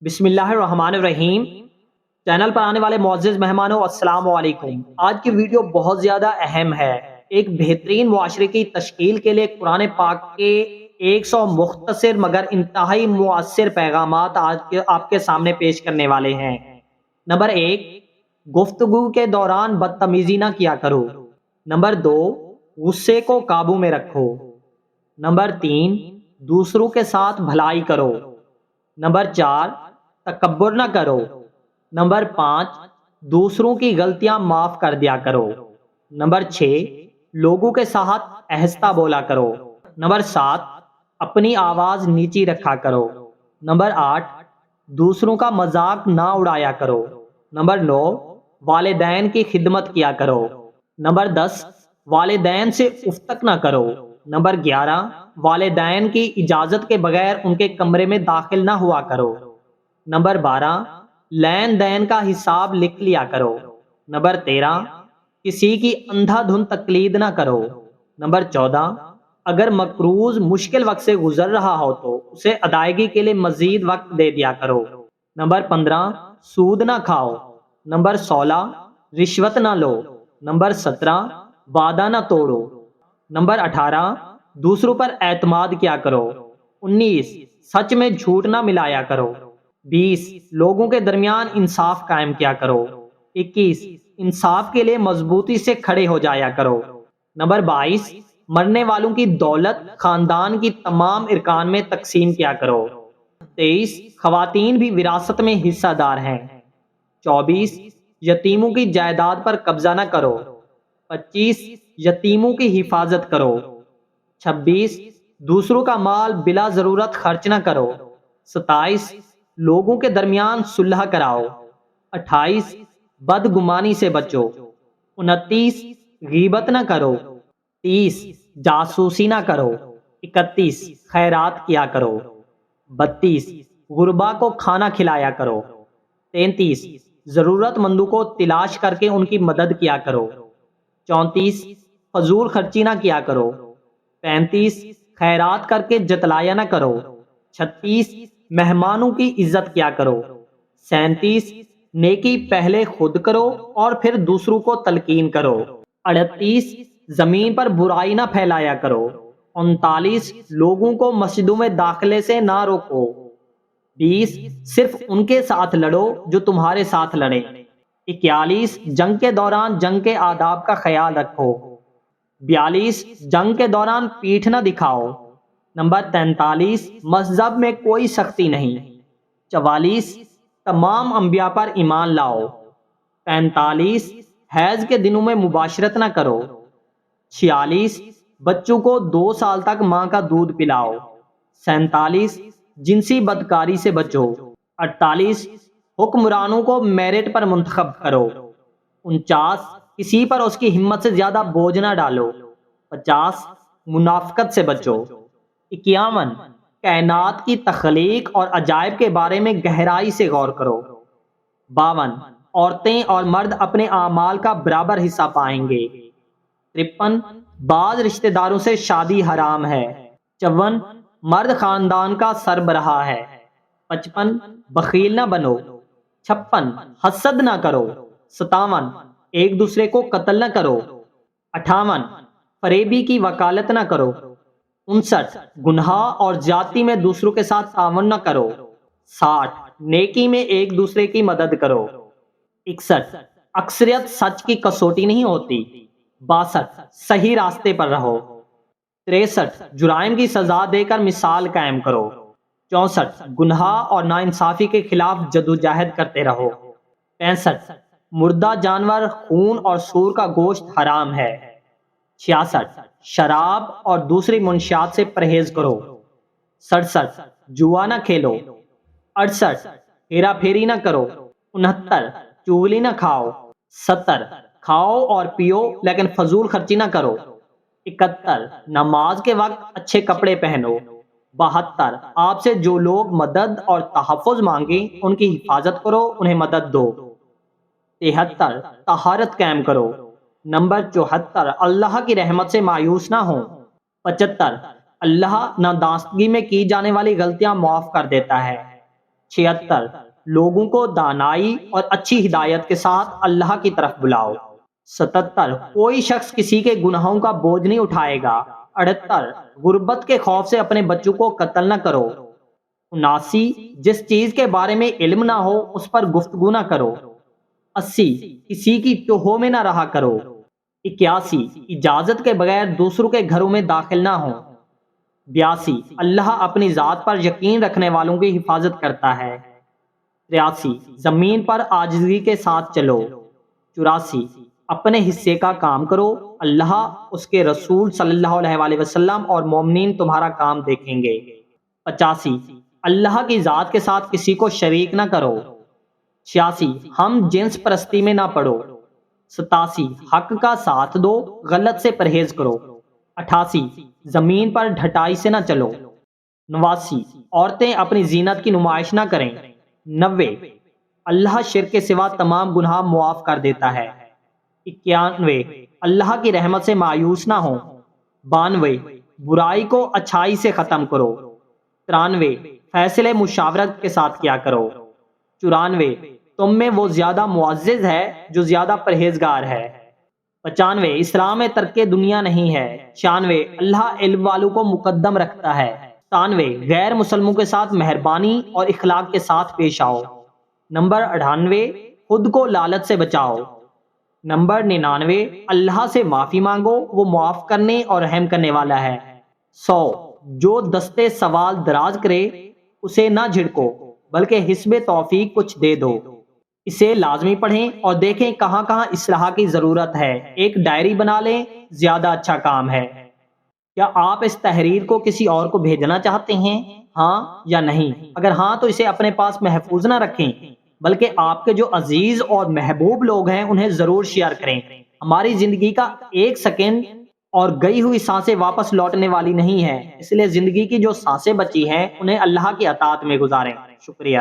بسم اللہ الرحمن الرحیم۔ چینل پر آنے والے معزز مہمانوں السلام علیکم۔ آج کی ویڈیو بہت زیادہ اہم ہے۔ ایک بہترین معاشرے کی تشکیل کے لیے قرآن پاک کے 100 مختصر مگر انتہائی مؤثر پیغامات آج آپ کے سامنے پیش کرنے والے ہیں۔ نمبر 1، گفتگو کے دوران بدتمیزی نہ کیا کرو۔ نمبر 2، غصے کو قابو میں رکھو۔ نمبر 3، دوسروں کے ساتھ بھلائی کرو۔ نمبر 4، تکبر نہ کرو۔ نمبر 5، دوسروں کی غلطیاں معاف کر دیا کرو۔ نمبر 6، لوگوں کے ساتھ آہستہ بولا کرو۔ نمبر 7، اپنی آواز نیچی رکھا کرو۔ نمبر 8، دوسروں کا مذاق نہ اڑایا کرو۔ نمبر 9، والدین کی خدمت کیا کرو۔ نمبر 10، والدین سے اف تک نہ کرو۔ نمبر 11، والدین کی اجازت کے بغیر ان کے کمرے میں داخل نہ ہوا کرو۔ نمبر 12، لین دین کا حساب لکھ لیا کرو۔ نمبر 13، کسی کی اندھا دھند تقلید نہ کرو۔ نمبر 14، اگر مقروض مشکل وقت سے گزر رہا ہو تو اسے ادائیگی کے لیے مزید وقت دے دیا کرو۔ نمبر 15، سود نہ کھاؤ۔ نمبر 16، رشوت نہ لو۔ نمبر 17، وعدہ نہ توڑو۔ نمبر 18، دوسروں پر اعتماد کیا کرو۔ 19، سچ میں جھوٹ نہ ملایا کرو۔ 20، لوگوں کے درمیان انصاف قائم کیا کرو۔ 21، انصاف کے لیے مضبوطی سے کھڑے ہو جایا کرو۔ نمبر 22، مرنے والوں کی دولت خاندان کی تمام ارکان میں تقسیم کیا کرو۔ 23، خواتین بھی وراثت میں حصہ دار ہیں۔ 24، یتیموں کی جائیداد پر قبضہ نہ کرو۔ 25، یتیموں کی حفاظت کرو۔ 26، دوسروں کا مال بلا ضرورت خرچ نہ کرو۔ 27، لوگوں کے درمیان صلح کراؤ۔ 28، بدگمانی سے بچو۔ 29، غیبت نہ کرو۔ 30، جاسوسی نہ کرو۔ 31، خیرات کیا کرو۔ 32، غربا کو کھانا کھلایا کرو۔ 33، ضرورت مندوں کو تلاش کر کے ان کی مدد کیا کرو۔ 34، فضول خرچی نہ کیا کرو۔ 35، خیرات کر کے جتلایا نہ کرو۔ 36، مہمانوں کی عزت کیا کرو۔ 37، نیکی پہلے خود کرو اور پھر دوسروں کو تلقین کرو۔ 38، زمین پر برائی نہ پھیلایا کرو۔ 39، لوگوں کو مسجدوں میں داخلے سے نہ روکو۔ 20، صرف ان کے ساتھ لڑو جو تمہارے ساتھ لڑیں۔ 41، جنگ کے دوران جنگ کے آداب کا خیال رکھو۔ 42، جنگ کے دوران پیٹھ نہ دکھاؤ۔ نمبر 43، مذہب میں کوئی سختی نہیں۔ 44، تمام انبیاء پر ایمان لاؤ۔ 45، حیض کے دنوں میں مباشرت نہ کرو۔ 46، بچوں کو 2 سال تک ماں کا دودھ پلاؤ۔ 47، جنسی بدکاری سے بچو۔ 48، حکمرانوں کو میرٹ پر منتخب کرو۔ 49، کسی پر اس کی ہمت سے زیادہ بوجھ نہ ڈالو۔ 50، منافقت سے بچو۔ 51، کائنات کی تخلیق اور عجائب کے بارے میں گہرائی سے غور کرو۔ 52، عورتیں اور مرد اپنے اعمال کا برابر حصہ پائیں گے۔ 53، بعض رشتہ داروں سے شادی حرام ہے۔ 54، مرد خاندان کا سربراہ ہے۔ 55، بخیل نہ بنو۔ 56، حسد نہ کرو۔ 57، ایک دوسرے کو قتل نہ کرو۔ 58، فریبی کی وکالت نہ کرو۔ 59، گناہ اور زیادتی میں دوسروں کے ساتھ تعاون نہ کرو۔ 60، نیکی میں ایک دوسرے کی مدد کرو۔ 61، اکثریت سچ کی کسوٹی نہیں ہوتی۔ 62، صحیح راستے پر رہو۔ 63، جرائم کی سزا دے کر مثال قائم کرو۔ 64، گناہ اور ناانصافی کے خلاف جدوجہد کرتے رہو۔ 65، مردہ جانور، خون اور سور کا گوشت حرام ہے۔ 66، شراب اور دوسری منشیات سے پرہیز کرو۔ 67، جوا نہ کھیلو۔ 68، ہیرا پھیری نہ کرو۔ 69، چغلی نہ کھاؤ۔ 70، کھاؤ اور پیو لیکن فضول خرچی نہ کرو۔ 71، نماز کے وقت اچھے کپڑے پہنو۔ 72، آپ سے جو لوگ مدد اور تحفظ مانگیں ان کی حفاظت کرو، انہیں مدد دو۔ 73، طہارت قائم کرو۔ نمبر 74، اللہ کی رحمت سے مایوس نہ ہو۔ 75، اللہ نادانستگی میں کی جانے والی غلطیاں معاف کر دیتا ہے۔ 76 لوگوں کو دانائی اور اچھی ہدایت کے ساتھ اللہ کی طرف بلاؤ۔ 77 کوئی شخص کسی کے گناہوں کا بوجھ نہیں اٹھائے گا۔ 78 غربت کے خوف سے اپنے بچوں کو قتل نہ کرو۔ 79 جس چیز کے بارے میں علم نہ ہو اس پر گفتگو نہ کرو۔ 80 کسی کی ٹوہوں میں نہ رہا کرو۔ 81 اجازت کے بغیر دوسروں کے گھروں میں داخل نہ ہو۔ 82 اللہ اپنی ذات پر یقین رکھنے والوں کی حفاظت کرتا ہے۔ 83 زمین پر عاجزی کے ساتھ چلو۔ 84 اپنے حصے کا کام کرو، اللہ، اس کے رسول صلی اللہ علیہ وآلہ وسلم اور مومنین تمہارا کام دیکھیں گے۔ 85 اللہ کی ذات کے ساتھ کسی کو شریک نہ کرو۔ 86 ہم جنس پرستی میں نہ پڑو۔ 87 حق کا ساتھ دو، غلط سے پرہیز کرو۔ 88 زمین پر ڈھٹائی سے نہ چلو۔ 89 عورتیں اپنی زینت کی نمائش نہ کریں۔ 90 اللہ شرک کے سوا تمام گناہ معاف کر دیتا ہے۔ 91 اللہ کی رحمت سے مایوس نہ ہو۔ 92 برائی کو اچھائی سے ختم کرو۔ 93 فیصلے مشاورت کے ساتھ کیا کرو۔ 94 تم میں وہ زیادہ معزز ہے جو زیادہ پرہیزگار ہے۔ 95 اسلام میں ترک دنیا نہیں ہے۔ 96 اللہ علم والوں کو مقدم رکھتا ہے۔ 97 غیر مسلموں کے ساتھ مہربانی اور اخلاق کے ساتھ پیش آؤ۔ نمبر 98 خود کو لالچ سے بچاؤ۔ نمبر 99 اللہ سے معافی مانگو، وہ معاف کرنے اور رحم کرنے والا ہے۔ 100 جو دستے سوال دراز کرے اسے نہ جھڑکو بلکہ حسب توفیق کچھ دے دو۔ اسے لازمی پڑھیں اور دیکھیں کہاں کہاں اصلاح کی ضرورت ہے، ایک ڈائری بنا لیں، زیادہ اچھا کام ہے۔ کیا آپ اس تحریر کو کسی اور کو بھیجنا چاہتے ہیں؟ ہاں یا نہیں؟ اگر ہاں تو اسے اپنے پاس محفوظ نہ رکھیں بلکہ آپ کے جو عزیز اور محبوب لوگ ہیں انہیں ضرور شیئر کریں۔ ہماری زندگی کا ایک سیکنڈ اور گئی ہوئی سانسیں واپس لوٹنے والی نہیں ہے، اس لیے زندگی کی جو سانسیں بچی ہیں انہیں اللہ کی اطاعت میں گزاریں۔ شکریہ۔